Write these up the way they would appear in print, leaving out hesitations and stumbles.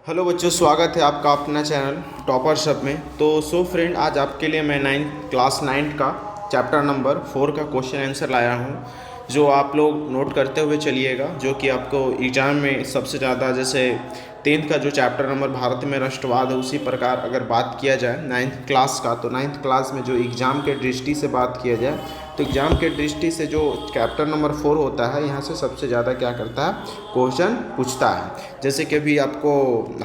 Hello बच्चों, स्वागत है आपका अपना चैनल टॉपर शप में। तो फ्रेंड, आज आपके लिए मैं क्लास 9 का चैप्टर नंबर 4 का क्वेश्चन आंसर लाया हूँ, जो आप लोग नोट करते हुए चलिएगा, जो कि आपको एग्ज़ाम में सबसे ज़्यादा, जैसे 10th का जो चैप्टर नंबर भारत में राष्ट्रवाद है, उसी प्रकार अगर बात किया जाए 9th क्लास का, तो 9th क्लास में जो एग्ज़ाम के दृष्टि से बात किया जाए तो एग्ज़ाम के दृष्टि से जो चैप्टर नंबर 4 होता है, यहाँ से सबसे ज़्यादा क्या करता है, क्वेश्चन पूछता है। जैसे कि अभी आपको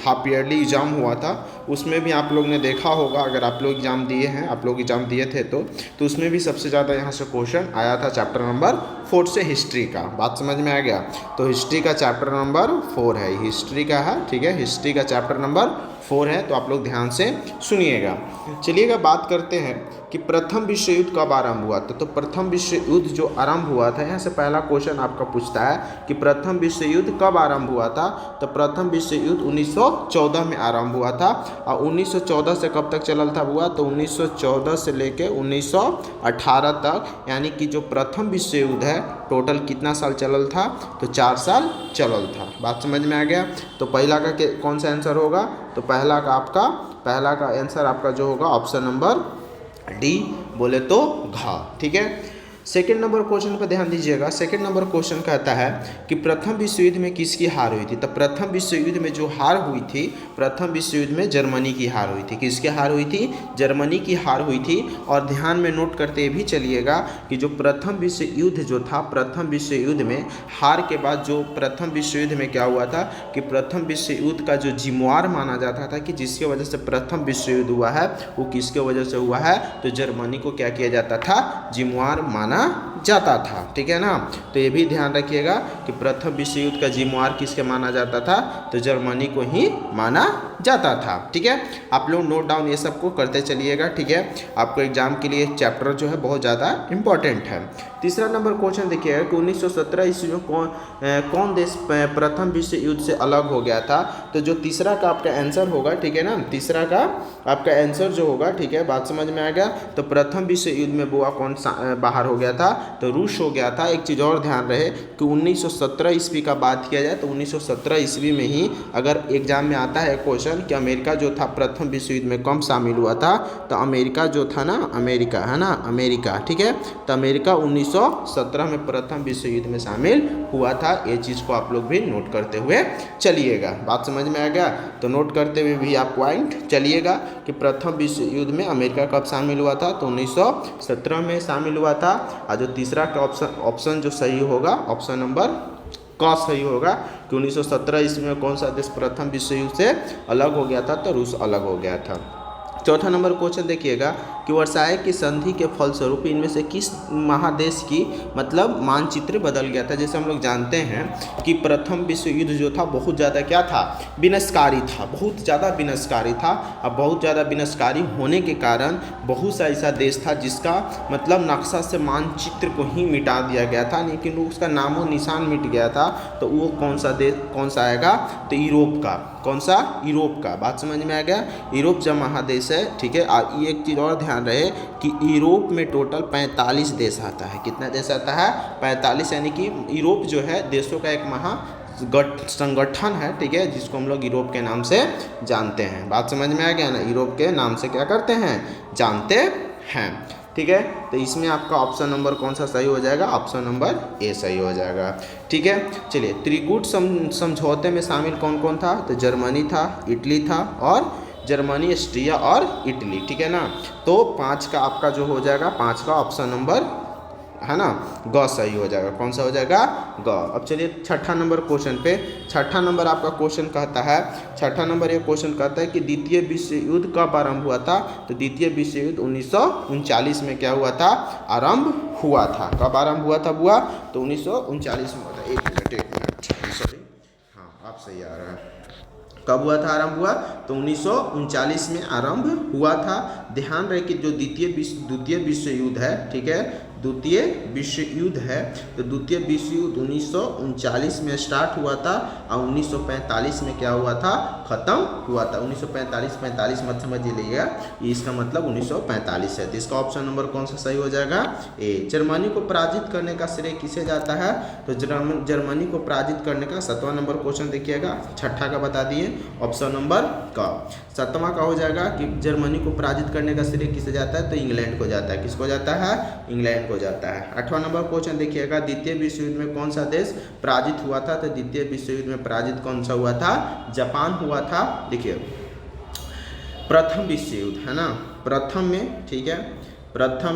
हाफ ईयरली एग्ज़ाम हुआ था, उसमें भी आप लोग ने देखा होगा, अगर आप लोग एग्ज़ाम दिए हैं, आप लोग एग्ज़ाम दिए थे तो उसमें भी सबसे ज़्यादा यहाँ से क्वेश्चन आया था चैप्टर नंबर 4 से, हिस्ट्री का। बात समझ में आ गया? तो हिस्ट्री का चैप्टर नंबर 4 है, हिस्ट्री का है, ठीक है, हिस्ट्री का चैप्टर नंबर 4 है, तो आप लोग ध्यान से सुनिएगा। चलिएगा, बात करते हैं कि प्रथम विश्व युद्ध कब आरंभ हुआ था। तो प्रथम विश्व युद्ध जो आरंभ हुआ था, यहाँ से पहला क्वेश्चन आपका पूछता है कि प्रथम विश्व युद्ध कब आरंभ हुआ था। तो प्रथम विश्व युद्ध 1914 में आरंभ हुआ था, और 1914 से कब तक चलल था हुआ, तो 1914 से लेके 1918 तक, यानी कि जो प्रथम विश्व युद्ध है, टोटल कितना साल चलल था, तो 4 साल चलल था। बात समझ में आ गया? तो पहला का कौन सा आंसर होगा, तो पहला का आंसर आपका जो होगा ऑप्शन नंबर डी, बोले तो घ, ठीक है। सेकेंड नंबर क्वेश्चन पर ध्यान दीजिएगा। सेकेंड नंबर क्वेश्चन कहता है कि प्रथम विश्व युद्ध में किसकी हार हुई थी। तो प्रथम विश्व युद्ध में जो हार हुई थी, प्रथम विश्व युद्ध में जर्मनी की हार हुई थी। किसकी हार हुई थी? जर्मनी की हार हुई थी। और ध्यान में नोट करते भी चलिएगा कि जो प्रथम विश्व युद्ध जो था, प्रथम विश्व युद्ध में हार के बाद जो प्रथम विश्व युद्ध में क्या हुआ था कि प्रथम विश्व युद्ध का जो जिम्मेवार माना जाता था, कि जिसकी वजह से प्रथम विश्व युद्ध हुआ है, वो किसके वजह से हुआ है, तो जर्मनी को क्या किया जाता था, जिम्मेवार माना जाता था, ठीक है ना। तो ये भी ध्यान रखिएगा कि प्रथम विश्व युद्ध का जिम्मेवार किसके माना जाता था, तो जर्मनी को ही माना जाता था, ठीक है। आप लोग नोट डाउन ये सब को करते चलिएगा, ठीक है। आपको एग्जाम के लिए चैप्टर जो है बहुत ज़्यादा इंपॉर्टेंट है। तीसरा नंबर क्वेश्चन देखिएगा कि 1917 ईस्वी में कौन देश प्रथम विश्व युद्ध से अलग हो गया था। तो जो तीसरा का आपका आंसर होगा, ठीक है ना, तीसरा का आपका आंसर जो होगा, ठीक है, बात समझ में आ गया। तो प्रथम विश्व युद्ध में बुआ कौन सा बाहर हो गया था, तो रूस हो गया था। एक चीज़ और ध्यान रहे कि 1917 ईस्वी का बात किया जाए तो 1917 ईस्वी में ही अगर एग्जाम में आता है क्वेश्चन कि अमेरिका जो था प्रथम विश्व युद्ध में कब शामिल हुआ था, तो अमेरिका जो था ना, अमेरिका है ना, अमेरिका, ठीक है। तो अमेरिका 1917 में प्रथम विश्व युद्ध में शामिल हुआ था। ये चीज़ को आप लोग भी नोट करते हुए चलिएगा। बात समझ में आ गया? तो नोट करते हुए भी आप पॉइंट चलिएगा कि प्रथम विश्व युद्ध में अमेरिका कब शामिल हुआ था, तो 1917 में शामिल हुआ था। और जो तीसरा का ऑप्शन जो सही होगा, ऑप्शन नंबर क सही होगा कि 1917 ईस्वी में कौन सा देश प्रथम विश्व युद्ध से अलग हो गया था, तो रूस अलग हो गया था। चौथा नंबर क्वेश्चन देखिएगा कि वर्साय की संधि के फलस्वरूप इनमें से किस महादेश की मतलब मानचित्र बदल गया था। जैसे हम लोग जानते हैं कि प्रथम विश्व युद्ध जो था बहुत ज़्यादा क्या था, विनाशकारी था, बहुत ज़्यादा विनाशकारी था। अब बहुत ज़्यादा विनाशकारी होने के कारण बहुत सा ऐसा देश था जिसका मतलब नक्शा से मानचित्र को ही मिटा दिया गया था, लेकिन उसका नामो निशान मिट गया था। तो वो कौन सा देश, कौन सा आएगा, तो यूरोप का। कौन सा? यूरोप का। बात समझ में आ गया? यूरोप जब महादेश है, ठीक है। ये एक चीज़ और ध्यान रहे कि यूरोप में टोटल 45 देश आता है। कितना देश आता है? 45, यानी कि यूरोप जो है देशों का एक संगठन है, ठीक है, जिसको हम लोग यूरोप के नाम से जानते हैं। बात समझ में आ गया ना? यूरोप के नाम से क्या करते हैं, जानते हैं, ठीक है। तो इसमें आपका ऑप्शन नंबर कौन सा सही हो जाएगा, ऑप्शन नंबर ए सही हो जाएगा, ठीक है। चलिए, त्रिकूट समझौते में शामिल कौन कौन था, तो जर्मनी था, इटली था, और जर्मनी, ऑस्ट्रिया और इटली, ठीक है ना। तो 5 का आपका जो हो जाएगा, 5 का ऑप्शन नंबर है ना, ग सही हो जाएगा। कौन सा हो जाएगा, ग। अब चलिए छठा नंबर क्वेश्चन पे। छठा नंबर आपका क्वेश्चन कहता है, छठा नंबर ये क्वेश्चन कहता है कि द्वितीय विश्व युद्ध कब आरंभ हुआ था। तो द्वितीय विश्व युद्ध 1939 में क्या हुआ था, आरंभ हुआ था। कब आरंभ हुआ था बुआ, तो 1939 में हुआ था। एक मिनट, सॉरी, हाँ आप सही आ रहा है। कब हुआ था, आरंभ हुआ, तो 1939 में आरंभ हुआ था। ध्यान रहे कि जो द्वितीय विश्व युद्ध है, ठीक है, द्वितीय विश्व युद्ध है, तो द्वितीय विश्व युद्ध 1939 में स्टार्ट हुआ था और 1945 में क्या हुआ था, खत्म हुआ था। 1945 मत समझ लीजिएगा, इसका मतलब 1945 है। तो इसका ऑप्शन नंबर कौन सा सही हो जाएगा, ए। जर्मनी को पराजित करने का श्रेय किसे जाता है, तो जर्मनी को पराजित करने का 7वां नंबर क्वेश्चन देखिएगा, 6ठा का बता दिए ऑप्शन नंबर का। 7वां का हो जाएगा कि जर्मनी को पराजित करने का श्रेय किसे जाता है, तो इंग्लैंड को जाता है। किसको जाता है, इंग्लैंड को जाता है। 8वां नंबर क्वेश्चन देखिएगा, द्वितीय विश्व युद्ध में कौन सा देश पराजित हुआ था, तो द्वितीय विश्व युद्ध में पराजित कौन सा हुआ था, जापान हुआ था। देखिए प्रथम विश्व युद्ध है ना, प्रथम में, ठीक है, प्रथम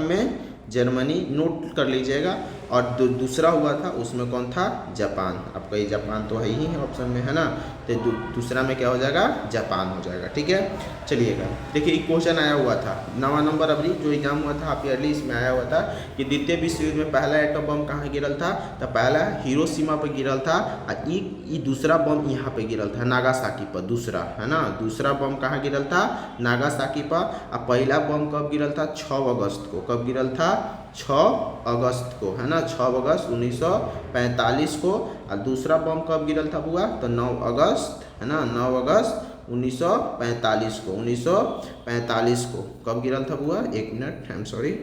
में जर्मनी नोट कर लीजिएगा, और दूसरा हुआ था उसमें कौन था, जापान। आपका ये जापान तो है ही है ऑप्शन में, है ना, तो दूसरा में क्या हो जाएगा, जापान हो जाएगा। ठीक है, चलिएगा देखिए एक क्वेश्चन आया हुआ था 9वां नंबर, अभी जो एग्जाम हुआ था हाफ ईयरली, इसमें आया हुआ था कि द्वितीय विश्व युद्ध में पहला एटम बम कहाँ गिरल था, तो पहला हिरोशिमा पर गिरल था, और ये दूसरा बम यहाँ पे गिरल था नागासाकी पर, दूसरा है ना, दूसरा बम कहाँ गिरल था, नागासाकी पर। और पहला बम कब गिरल था, 6 अगस्त को। कब गिरल था, 6 अगस्त को, है ना, 6 अगस्त 1945 को। और दूसरा बम कब गिरल था बुआ, तो 9 अगस्त, है ना, 9 अगस्त 1945 को। 1945 को कब गिरल था बुआ, 1 मिनट, आई एम सॉरी,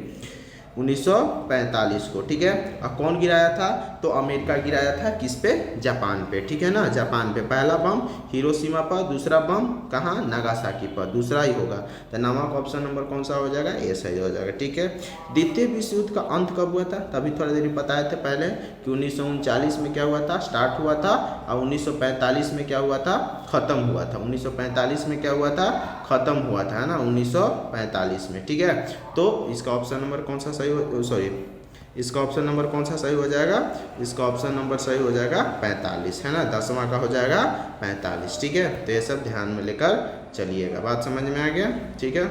1945 को। ठीक है, और कौन गिराया था, तो अमेरिका गिराया था, किस पे, जापान पे। ठीक है ना, जापान पे। पहला बम हिरोशिमा पर, दूसरा बम कहाँ, नागासाकी पर, दूसरा ही होगा। तो 9वां का ऑप्शन नंबर कौन सा हो जाएगा, ए सही हो जाएगा। ठीक है, द्वितीय विश्व युद्ध का अंत कब हुआ था, तभी थोड़ा देर बताए थे पहले कि 1939 में क्या हुआ था, स्टार्ट हुआ था, और 1945 में क्या हुआ था, खत्म हुआ था। 1945 में क्या हुआ था, खत्म हुआ था, है ना, 1945 में। ठीक है, तो इसका ऑप्शन नंबर कौन सा सही हो, सॉरी, इसका ऑप्शन नंबर कौन सा सही हो जाएगा, इसका ऑप्शन नंबर सही हो जाएगा 45, है ना, 10वां का हो जाएगा 45। ठीक है, तो ये सब ध्यान में लेकर चलिएगा, बात समझ में आ गया। ठीक है,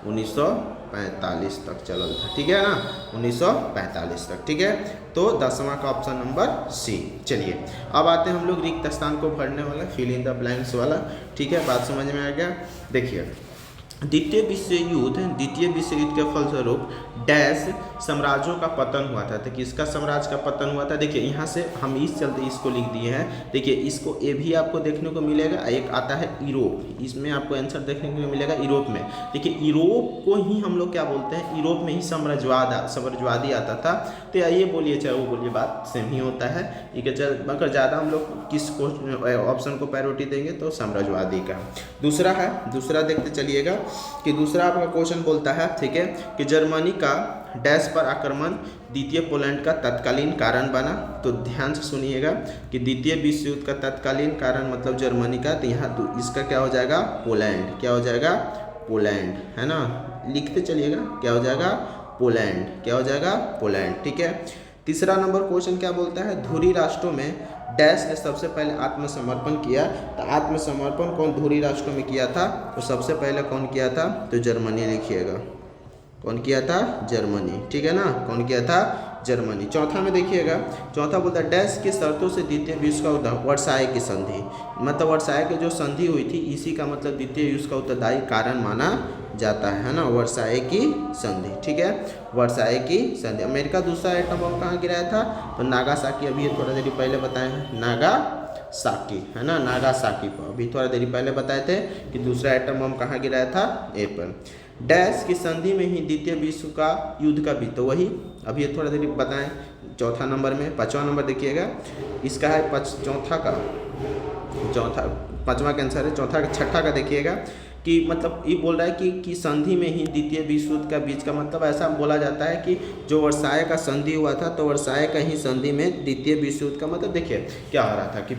1945 तक चलल था, ठीक है ना, 1945 तक। ठीक है, तो 10वां का ऑप्शन नंबर सी। चलिए अब आते हैं हम लोग रिक्त स्थान को भरने वाला, फिल इन द ब्लैंक्स वाला। ठीक है, बात समझ में आ गया। देखिए द्वितीय विश्व युद्ध के फलस्वरूप डैश साम्राज्यों का पतन हुआ था। तो किसका साम्राज्य का पतन हुआ था, देखिए यहाँ से हम इस चलते इसको लिख दिए हैं। देखिए इसको ए भी आपको देखने को मिलेगा, एक आता है यूरोप, इसमें आपको आंसर देखने को मिलेगा यूरोप में। देखिए यूरोप को ही हम लोग क्या बोलते हैं, यूरोप में ही साम्राज्यवादी आता था। तो ये बोलिए चाहे वो बोलिए, बात सेम ही होता है। ठीक है, मगर ज़्यादा हम लोग किस ऑप्शन को प्रायोरिटी देंगे, तो साम्राज्यवादी का। दूसरा देखते चलिएगा कि दूसरा आपका क्वेश्चन बोलता है, ठीक है, कि जर्मनी का डैश पर आक्रमण द्वितीय पोलैंड का तत्कालीन कारण बना। तो ध्यान से सुनिएगा कि द्वितीय विश्व युद्ध का तत्कालीन कारण मतलब जर्मनी का, तो यहाँ इसका क्या हो जाएगा, पोलैंड। क्या हो जाएगा, पोलैंड, है ना, लिखते चलिएगा, क्या हो जाएगा, पोलैंड। क्या हो जाएगा, पोलैंड। ठीक है, तीसरा नंबर क्वेश्चन क्या बोलता है, धुरी राष्ट्रों में डैश ने सबसे पहले आत्मसमर्पण किया। तो आत्मसमर्पण कौन धुरी राष्ट्रों में किया था, तो सबसे पहले कौन किया था, तो जर्मनी लिखिएगा। कौन किया था, जर्मनी। ठीक है ना, कौन किया था, जर्मनी। चौथा में देखिएगा, चौथा बोलता है डैश की शर्तों से द्वितीय विश्व का उत्तर, वर्साय की संधि। मतलब वर्साय की जो संधि हुई थी, इसी का मतलब द्वितीय विश्व का उत्तरदायी कारण माना जाता है ना, वर्साय की संधि। ठीक है, वर्साय की संधि। अमेरिका दूसरा एटम बम कहाँ गिराया था, तो नागासाकी। अभी ये थोड़ा देर पहले बताए हैं, नागासाकी, है ना, नागासाकी पर अभी थोड़ा देर पहले बताए थे कि दूसरा एटम बम कहाँ गिराया था, ए पर। डैश की संधि में ही द्वितीय विश्व का युद्ध का भी, तो वही अभी ये थोड़ा देर बताएं चौथा नंबर में। 5वां नंबर देखिएगा, इसका है पाँचवा का आंसर है, छठा का देखिएगा कि मतलब ये बोल रहा है कि संधि में ही द्वितीय विश्व युद्ध का बीच का मतलब ऐसा बोला जाता है कि जो वर्साय का संधि हुआ था, तो वर्साय का ही संधि में द्वितीय विश्व युद्ध का मतलब देखिए क्या हो रहा था कि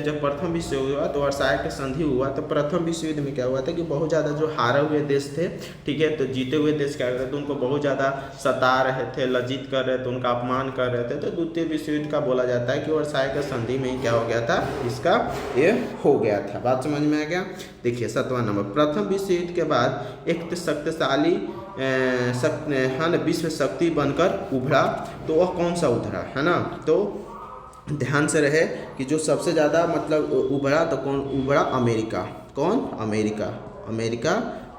जब प्रथम विश्व युद्ध हुआ तो वर्साय का संधि हुआ। तो प्रथम विश्व युद्ध में क्या हुआ था कि बहुत ज़्यादा जो हारे हुए देश थे, ठीक है, तो जीते हुए देश क्या करते थे, उनको बहुत ज़्यादा सता रहे थे, लज्जित कर रहे थे, उनका अपमान कर रहे थे। तो द्वितीय विश्व युद्ध का बोला जाता है कि वर्साय का संधि में ही क्या हो गया था, इसका ये हो गया था। बात समझ में आ गया। देखिए 7वां नंबर, प्रथम विश्व युद्ध के बाद एक शक्तिशाली विश्व शक्ति बनकर उभरा। तो वह कौन सा उभरा, है ना, तो ध्यान से रहे कि जो सबसे ज़्यादा मतलब उभरा, तो कौन उभरा, अमेरिका। कौन, अमेरिका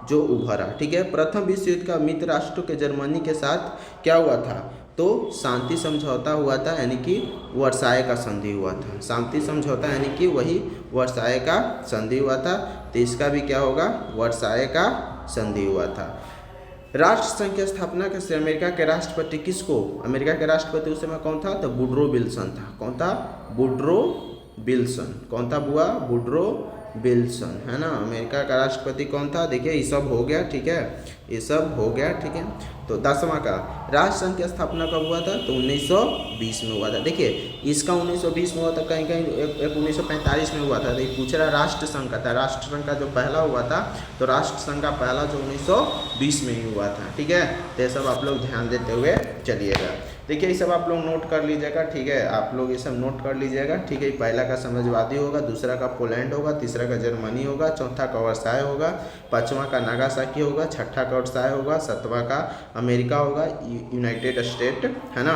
जो उभरा, ठीक है। प्रथम विश्व युद्ध का मित्र राष्ट्रों के जर्मनी के साथ क्या हुआ था, तो शांति समझौता हुआ था, यानी कि वर्साय का संधि हुआ था। शांति समझौता यानी कि वही वर्साय का संधि हुआ था, तो इसका भी क्या होगा, वर्साय का संधि हुआ था। राष्ट्र संघ की स्थापना के अमेरिका के राष्ट्रपति किसको, अमेरिका के राष्ट्रपति उस समय कौन था, तो वुडरो विल्सन था। कौन था, वुडरो विल्सन। कौन था बुआ, वुडरो विल्सन, है ना। अमेरिका का राष्ट्रपति कौन था, देखिए ये सब हो गया, ठीक है, ये सब हो गया, ठीक है। तो 10वां का राष्ट्र संघ की स्थापना कब हुआ था, तो 1920 में हुआ था। देखिए इसका 1920 में हुआ था, कहीं कहीं एक 1945 में हुआ था। तो ये पूछ रहा राष्ट्र संघ का था, राष्ट्र संघ का जो पहला हुआ था, तो राष्ट्र संघ का पहला जो 1920 में ही हुआ था, ठीक है। तो ये सब आप लोग ध्यान देते हुए चलिएगा। देखिए ये सब आप लोग नोट कर लीजिएगा, ठीक है, आप लोग ये सब नोट कर लीजिएगा, ठीक है। पहला का समाजवादी होगा, दूसरा का पोलैंड होगा, तीसरा का जर्मनी होगा, चौथा का वर्साय होगा, पांचवा का नागासाकी होगा, छठा का वर्साय होगा, सातवां का अमेरिका होगा, यूनाइटेड स्टेट, है ना।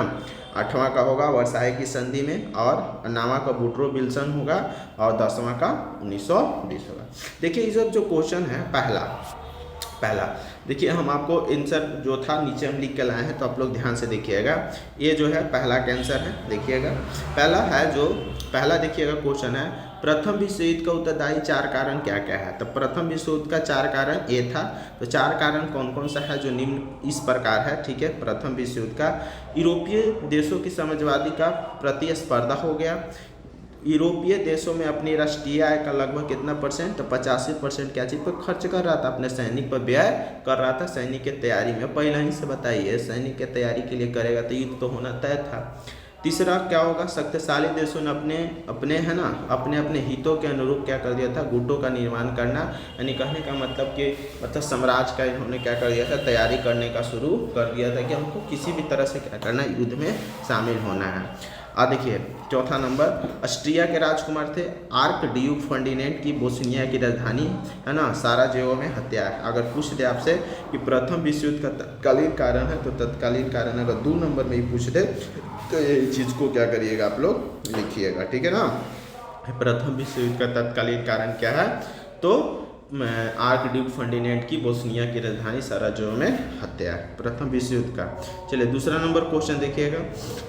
आठवां का होगा वर्साय की संधि में, और 9वां का वुडरो विल्सन होगा, और 10वां का 1920 होगा। देखिए ये सब जो क्वेश्चन है, पहला देखिए हम आपको आंसर जो था नीचे हम लिख के लाए हैं, तो आप लोग ध्यान से देखिएगा। ये जो है पहला का आंसर है, देखिएगा पहला देखिएगा क्वेश्चन है, प्रथम विश्व युद्ध का उत्तरदायी 4 कारण क्या क्या है। तो प्रथम विश्व युद्ध का 4 कारण ये था, तो 4 कारण कौन कौन सा है, जो निम्न इस प्रकार है, ठीक है। प्रथम विश्व युद्ध का यूरोपीय देशों की साम्राज्यवादी का प्रतिस्पर्धा हो गया। यूरोपीय देशों में अपनी राष्ट्रीय आय का लगभग कितना परसेंट, तो 85% क्या चीज़ पर खर्च कर रहा था, अपने सैनिक पर व्यय कर रहा था, सैनिक की तैयारी में। पहले ही से बताइए, सैनिक की तैयारी के लिए करेगा तो युद्ध तो होना तय था। तीसरा क्या होगा, शक्तिशाली देशों ने अपने हितों के अनुरूप क्या कर दिया था, गुटों का निर्माण करना, यानी कहने का मतलब साम्राज्य का इन्होंने क्या कर दिया था, तैयारी करने का शुरू कर दिया था कि हमको किसी भी तरह से क्या करना, युद्ध में शामिल होना है। देखिए चौथा नंबर, ऑस्ट्रिया के राजकुमार थे आर्क ड्यूक फर्डिनेंड की बोस्निया की राजधानी, है ना, साराजेवो में हत्या है। अगर पूछ दे आपसे कि प्रथम विश्व युद्ध का तत्कालीन कारण है, तो तत्कालीन कारण अगर 2 नंबर में ही पूछ दे, तो ये चीज़ को क्या करिएगा, आप लोग लिखिएगा, ठीक है ना। प्रथम विश्व युद्ध का तत्कालीन कारण क्या है, तो आर्क ड्यूक फर्डिनेंड की बोस्निया की राजधानी साराजेवो में हत्या, प्रथम विश्व युद्ध का। चलिए दूसरा नंबर क्वेश्चन देखिएगा।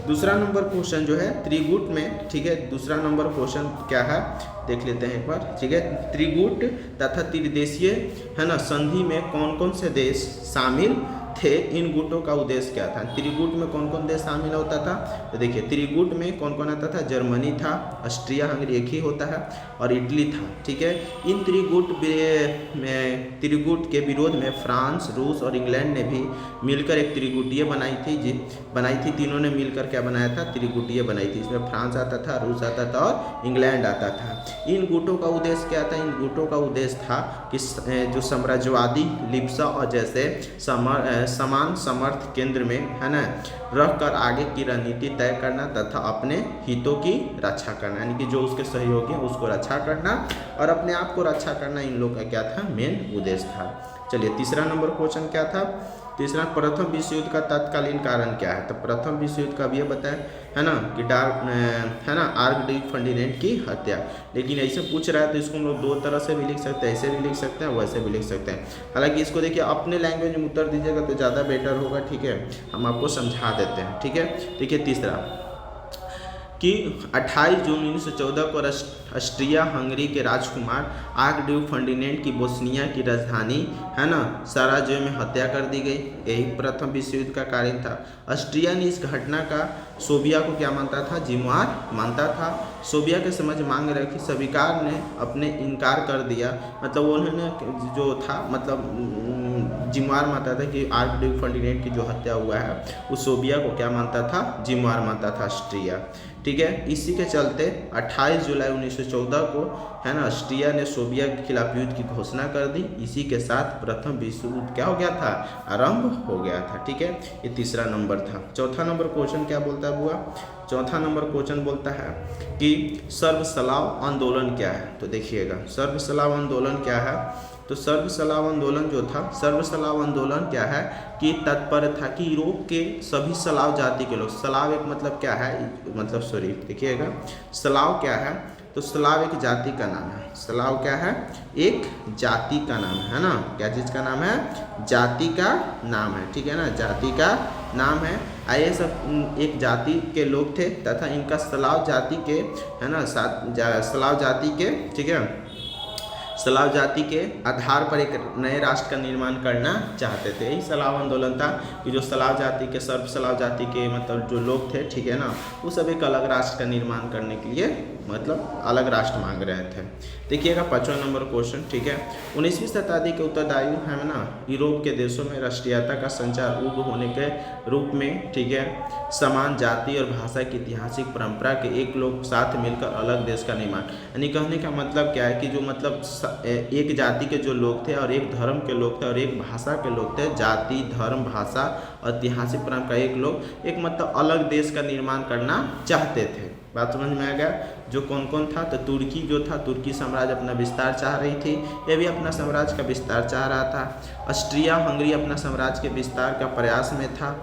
दूसरा नंबर क्वेश्चन जो है त्रिगुट में, ठीक है, दूसरा नंबर क्वेश्चन क्या है देख लेते हैं एक बार, ठीक है। त्रिगुट तथा त्रिदेशीय, है ना, संधि में कौन कौन से देश शामिल थे, इन गुटों का उद्देश्य क्या था। त्रिगुट में कौन कौन देश शामिल होता था, तो देखिए त्रिगुट में कौन कौन आता था, जर्मनी था, ऑस्ट्रिया हंगरी एक ही होता है, और इटली था, ठीक है। इन त्रिगुट के विरोध में फ्रांस, रूस और इंग्लैंड ने भी मिलकर एक त्रिगुटीय बनाई थी। तीनों ने मिलकर क्या बनाया था, त्रिगुटीय बनाई थी। इसमें फ्रांस आता था, रूस आता था और इंग्लैंड आता था। इन गुटों का उद्देश्य क्या था, इन गुटों का उद्देश्य था कि जो साम्राज्यवादी लिप्सा और जैसे समान समर्थ केंद्र में, है ना, रखकर आगे की रणनीति तय करना तथा अपने हितों की रक्षा करना, यानी कि जो उसके सहयोगी हैं उसको रक्षा करना और अपने आप को रक्षा करना, इन लोग का क्या था, मेन उद्देश्य था। चलिए तीसरा नंबर क्वेश्चन क्या था, तीसरा, प्रथम विश्व युद्ध का तत्कालीन कारण क्या है। तो प्रथम विश्व युद्ध का भी ये बताया, है ना, कि आर्क ड्यूक फर्डिनेंड की हत्या। लेकिन ऐसे पूछ रहा है तो इसको हम लोग 2 तरह से भी लिख सकते हैं, ऐसे भी लिख सकते हैं, वैसे भी लिख सकते हैं। हालांकि इसको देखिए अपने लैंग्वेज में उत्तर दीजिएगा तो ज़्यादा बेटर होगा, ठीक है, हम आपको समझा देते हैं, ठीक है। देखिए तीसरा कि 28 जून 1914 को ऑस्ट्रिया हंगरी के राजकुमार आर्क ड्यूक फर्डिनेंड की बोस्निया की राजधानी, है ना, साराजेवो में हत्या कर दी गई। यही प्रथम विश्व युद्ध का कारण था। ऑस्ट्रिया ने इस घटना का सोविया को क्या मानता था, जिम्मेवार मानता था। सोविया के समझ मांग रखी, स्वीकार ने अपने इनकार कर दिया, मतलब उन्होंने जो था जिम्मेवार मानता था कि आर्क ड्यूक फर्डिनेंड की जो हत्या हुआ है उस सोविया को क्या मानता था, जिम्मेवार मानता था ऑस्ट्रिया, ठीक है। इसी के चलते 28 जुलाई 1914 को, है ना, ऑस्ट्रिया ने सोविया के खिलाफ युद्ध की घोषणा कर दी। इसी के साथ प्रथम विश्व युद्ध क्या हो गया था, आरंभ हो गया था, ठीक है। ये तीसरा नंबर था। चौथा नंबर क्वेश्चन क्या बोलता है बुआ, चौथा नंबर क्वेश्चन बोलता है कि सर्वस्लाव आंदोलन क्या है। तो देखिएगा सर्वस्लाव आंदोलन क्या है, तो सर्व स्लाव आंदोलन जो था, सर्व स्लाव आंदोलन क्या है कि तत्पर था कि यूरोप के सभी स्लाव जाति के लोग, स्लाव एक मतलब क्या है, मतलब सॉरी देखिएगा, स्लाव क्या है, तो स्लाव एक जाति का नाम है। स्लाव क्या है, एक जाति का नाम है ना, क्या चीज़ का नाम है, जाति का नाम है, ठीक है ना, जाति का नाम है। ये सब एक जाति के लोग थे तथा इनका स्लाव जाति के, है ना, स्लाव जाति के, ठीक है, स्लाव जाति के आधार पर एक नए राष्ट्र का निर्माण करना चाहते थे। यही स्लाव आंदोलन था कि जो स्लाव जाति के, सर्व स्लाव जाति के मतलब जो लोग थे, ठीक है ना, वो सब एक अलग राष्ट्र का निर्माण करने के लिए मतलब अलग राष्ट्र मांग रहे थे। देखिएगा 5वां नंबर क्वेश्चन, ठीक है, 19वीं शताब्दी के उत्तरदायी है ना, यूरोप के देशों में राष्ट्रीयता का संचार उग्र होने के रूप में, ठीक है, समान जाति और भाषा की ऐतिहासिक परंपरा के एक लोग साथ मिलकर अलग देश का निर्माण। यानी कहने का मतलब क्या है कि जो मतलब एक जाति के जो लोग थे और एक धर्म के लोग थे और एक भाषा के लोग थे, जाति, धर्म, भाषा और ऐतिहासिक परंपरा एक लोग एक मतलब अलग देश का निर्माण करना चाहते थे। बात समझ में आ गया। जो कौन कौन था, तो तुर्की जो था, तुर्की साम्राज्य अपना विस्तार चाह रही थी, ये भी अपना साम्राज्य का विस्तार चाह रहा था। ऑस्ट्रिया हंगरी अपना साम्राज्य के विस्तार का प्रयास में था।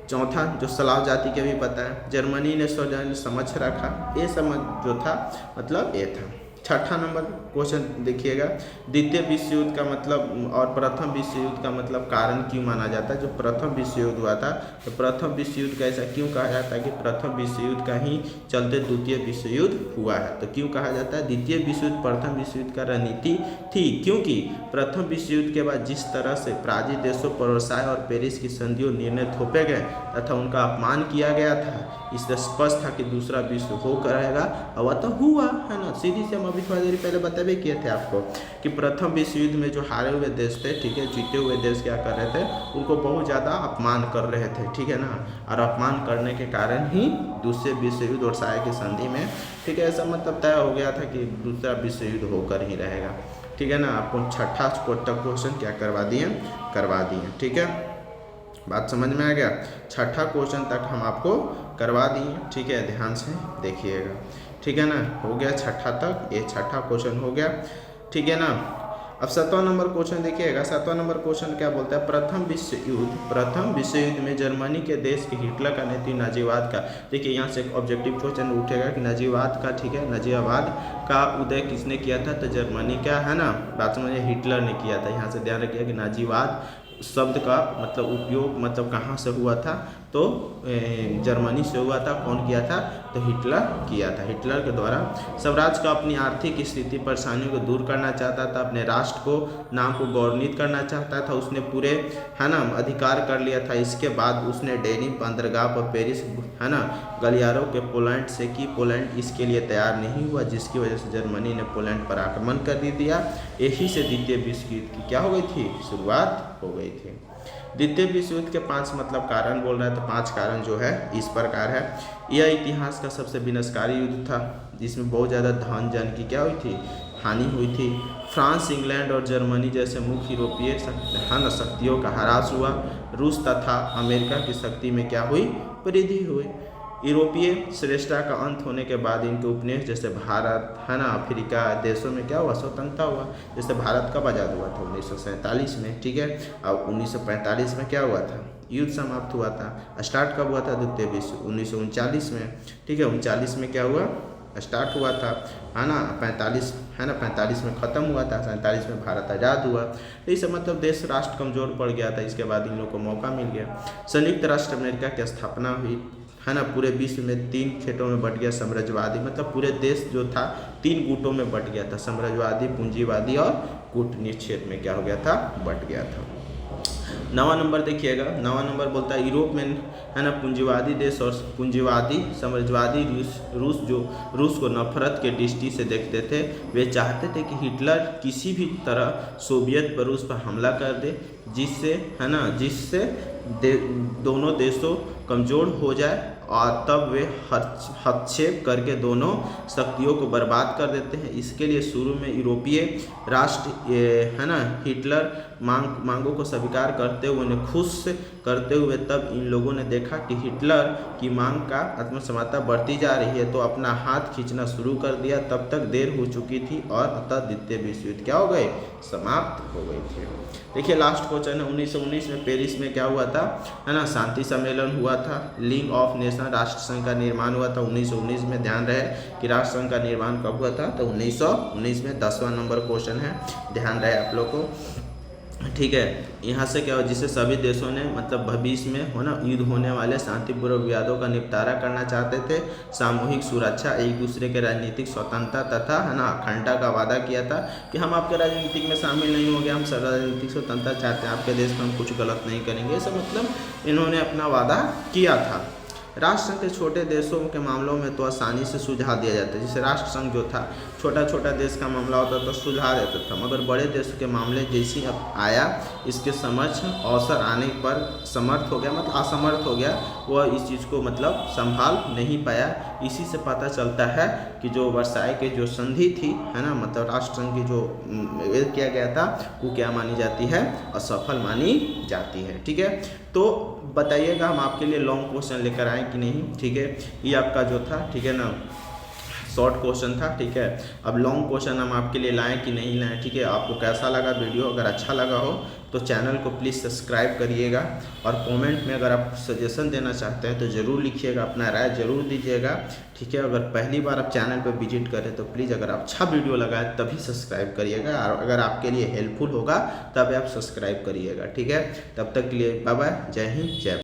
चौथा जो स्लाव जाति के भी पता है, जर्मनी ने स्वजन समझ रखा, ये समझ जो था मतलब ये था। 6ठा नंबर क्वेश्चन देखिएगा, द्वितीय विश्व युद्ध का मतलब और प्रथम विश्व युद्ध का मतलब कारण क्यों माना जाता है। जो प्रथम विश्व युद्ध हुआ था, तो प्रथम विश्व युद्ध का ऐसा क्यों कहा जाता है कि प्रथम विश्व युद्ध का ही चलते द्वितीय विश्व युद्ध हुआ है। तो क्यों कहा जाता है, द्वितीय विश्व युद्ध प्रथम विश्व युद्ध का रणनीति थी, क्योंकि प्रथम विश्व युद्ध के बाद जिस तरह से पराजित देशों पर वर्साय और पेरिस की संधियों निर्णय थोपे गए तथा उनका अपमान किया गया था, इससे स्पष्ट था कि दूसरा विश्व होकर रहेगा, और वह तो हुआ है ना। सीधी से हम अभी थोड़ी देर पहले बताबे किए थे आपको कि प्रथम विश्व युद्ध में जो हारे हुए देश थे, ठीक है, जीते हुए देश क्या कर रहे थे, उनको बहुत ज़्यादा अपमान कर रहे थे, ठीक है ना, और अपमान करने के कारण ही दूसरे विश्व युद्ध वर्साय की संधि में, ठीक है, ऐसा मतलब तय हो गया था कि दूसरा विश्व युद्ध होकर ही रहेगा, ठीक है ना। आपको 6ठा क्वेश्चन क्या करवा दिए, ठीक है, बात समझ में आ गया। 6ठा क्वेश्चन तक हम आपको करवा दिए, ठीक है, ध्यान से देखिएगा, ठीक है ना, हो गया 6ठा तक, ये 6ठा क्वेश्चन हो गया, ठीक है ना। अब 7वां नंबर क्वेश्चन देखिएगा। 7वां नंबर क्वेश्चन क्या बोलता है, प्रथम विश्व युद्ध में जर्मनी के देश के हिटलर का नेतृत्व नाजीवाद का। देखिए यहाँ से एक ऑब्जेक्टिव क्वेश्चन उठेगा कि नाजीवाद का, ठीक है, नाजीवाद का उदय किसने किया था, तो जर्मनी का, है ना, बात समझिए, हिटलर ने किया था। यहाँ से ध्यान रखिए कि नाजीवाद शब्द का मतलब उपयोग मतलब कहाँ से हुआ था, तो जर्मनी से हुआ था। कौन किया था, तो हिटलर किया था। हिटलर के द्वारा स्वराज का अपनी आर्थिक स्थिति परेशानियों को दूर करना चाहता था, अपने राष्ट्र को नाम को गौरवान्वित करना चाहता था, उसने पूरे, है ना, अधिकार कर लिया था। इसके बाद उसने डेनी बंदरगाह पर पेरिस, है ना, गलियारों के पोलैंड से की। पोलैंड इसके लिए तैयार नहीं हुआ, जिसकी वजह से जर्मनी ने पोलैंड पर आक्रमण कर दिया। यही से द्वितीय विश्व युद्ध की क्या हो गई थी, शुरुआत हो गई थी। द्वितीय विश्व युद्ध के 5 मतलब कारण बोल रहा है, तो 5 कारण जो है इस प्रकार है। यह इतिहास का सबसे विनाशकारी युद्ध था, जिसमें बहुत ज़्यादा धन जन की क्या हुई थी, हानि हुई थी। फ्रांस, इंग्लैंड और जर्मनी जैसे मुख्य यूरोपीय शक्तियों का ह्रास हुआ। रूस तथा अमेरिका की शक्ति में क्या हुई, वृद्धि हुई। यूरोपीय श्रेष्ठता का अंत होने के बाद इनके उपनिवेश जैसे भारत, है ना, अफ्रीका देशों में क्या हुआ, स्वतंत्रता हुआ। जैसे भारत कब आज़ाद हुआ था, 1947 में, ठीक है, और 1945 में क्या हुआ था, युद्ध समाप्त हुआ था। स्टार्ट कब हुआ था द्वितीय विश्व, 1939 में, ठीक है, 39 में क्या हुआ, स्टार्ट हुआ था, है ना, 45, है ना, 45 में ख़त्म हुआ था, 47 में भारत आज़ाद हुआ। तो इससे मतलब देश राष्ट्र कमज़ोर पड़ गया था। इसके बाद इन लोगों को मौका मिल गया। संयुक्त राष्ट्र अमेरिका की स्थापना हुई, है ना, पूरे विश्व में 3 क्षेत्रों में बट गया साम्राज्यवादी, मतलब पूरे देश जो था 3 गुटों में बट गया था, साम्राज्यवादी, पूंजीवादी और कूटनीति क्षेत्र में क्या हो गया था, बट गया था। 9वां नंबर देखिएगा। 9वां नंबर बोलता है यूरोप में, है ना, पूंजीवादी देश और पूंजीवादी साम्राज्यवादी रूस को नफरत के दृष्टि से देखते थे। वे चाहते थे कि हिटलर किसी भी तरह सोवियत पर रूस पर हमला कर दे, जिससे, है ना, जिससे दोनों देशों कमज़ोर हो जाए, और तब वे हस्तक्षेप करके दोनों शक्तियों को बर्बाद कर देते हैं। इसके लिए शुरू में यूरोपीय राष्ट्र, है ना, हिटलर मांगों को स्वीकार करते हुए उन्हें खुश करते हुए तब इन लोगों ने देखा कि हिटलर की मांग का आत्मसमता बढ़ती जा रही है, तो अपना हाथ खींचना शुरू कर दिया। तब तक देर हो चुकी थी और अतः द्वितीय विश्व युद्ध क्या हो गए, समाप्त हो गई थी। देखिए लास्ट क्वेश्चन है 1919 में पेरिस में क्या हुआ था, है ना, शांति सम्मेलन हुआ था। लीग ऑफ नेशन, राष्ट्र संघ का निर्माण हुआ था 1919 में। ध्यान रहे कि राष्ट्र संघ का निर्माण कब हुआ था, तो 1919 में। 10वां नंबर क्वेश्चन है, ध्यान रहे आप लोग को, ठीक है। यहाँ से क्या हो, जिसे सभी देशों ने मतलब भविष्य में हो ना युद्ध होने वाले शांतिपूर्वक विवादों का निपटारा करना चाहते थे, सामूहिक सुरक्षा, एक दूसरे के राजनीतिक स्वतंत्रता तथा है ना अखंडता का वादा किया था कि हम आपके राजनीतिक में शामिल नहीं होंगे, हम सब राजनीतिक स्वतंत्रता चाहते हैं, आपके देश में हम कुछ गलत नहीं करेंगे, ऐसा मतलब इन्होंने अपना वादा किया था। राष्ट्र संघ के छोटे देशों के मामलों में तो आसानी से सुलझा दिया जाता है। जैसे राष्ट्र संघ जो था छोटा छोटा देश का मामला होता तो सुलझा देता था, मगर बड़े देशों के मामले जैसे अब आया इसके समक्ष अवसर आने पर समर्थ हो गया, मतलब असमर्थ हो गया, वह इस चीज़ को मतलब संभाल नहीं पाया। इसी से पता चलता है कि जो वर्साई के जो संधि थी, है ना, मतलब राष्ट्र संघ की जो किया गया था वो क्या मानी जाती है, असफल मानी जाती है। ठीक है, तो बताइएगा हम आपके लिए लॉन्ग क्वेश्चन लेकर आए कि नहीं। ठीक है, ये आपका जो था, ठीक है ना, शॉर्ट क्वेश्चन था। ठीक है, अब लॉन्ग क्वेश्चन हम आपके लिए लाएं कि नहीं लाएं। ठीक है, आपको कैसा लगा वीडियो, अगर अच्छा लगा हो तो चैनल को प्लीज़ सब्सक्राइब करिएगा, और कमेंट में अगर आप सजेशन देना चाहते हैं तो ज़रूर लिखिएगा, अपना राय ज़रूर दीजिएगा। ठीक है, अगर पहली बार आप चैनल पर विजिट करें तो प्लीज़ अगर अच्छा वीडियो लगाए तभी सब्सक्राइब करिएगा, और अगर आपके लिए हेल्पफुल होगा तब आप सब्सक्राइब करिएगा। ठीक है, तब तक के लिए बाय बाय, जय हिंद, जय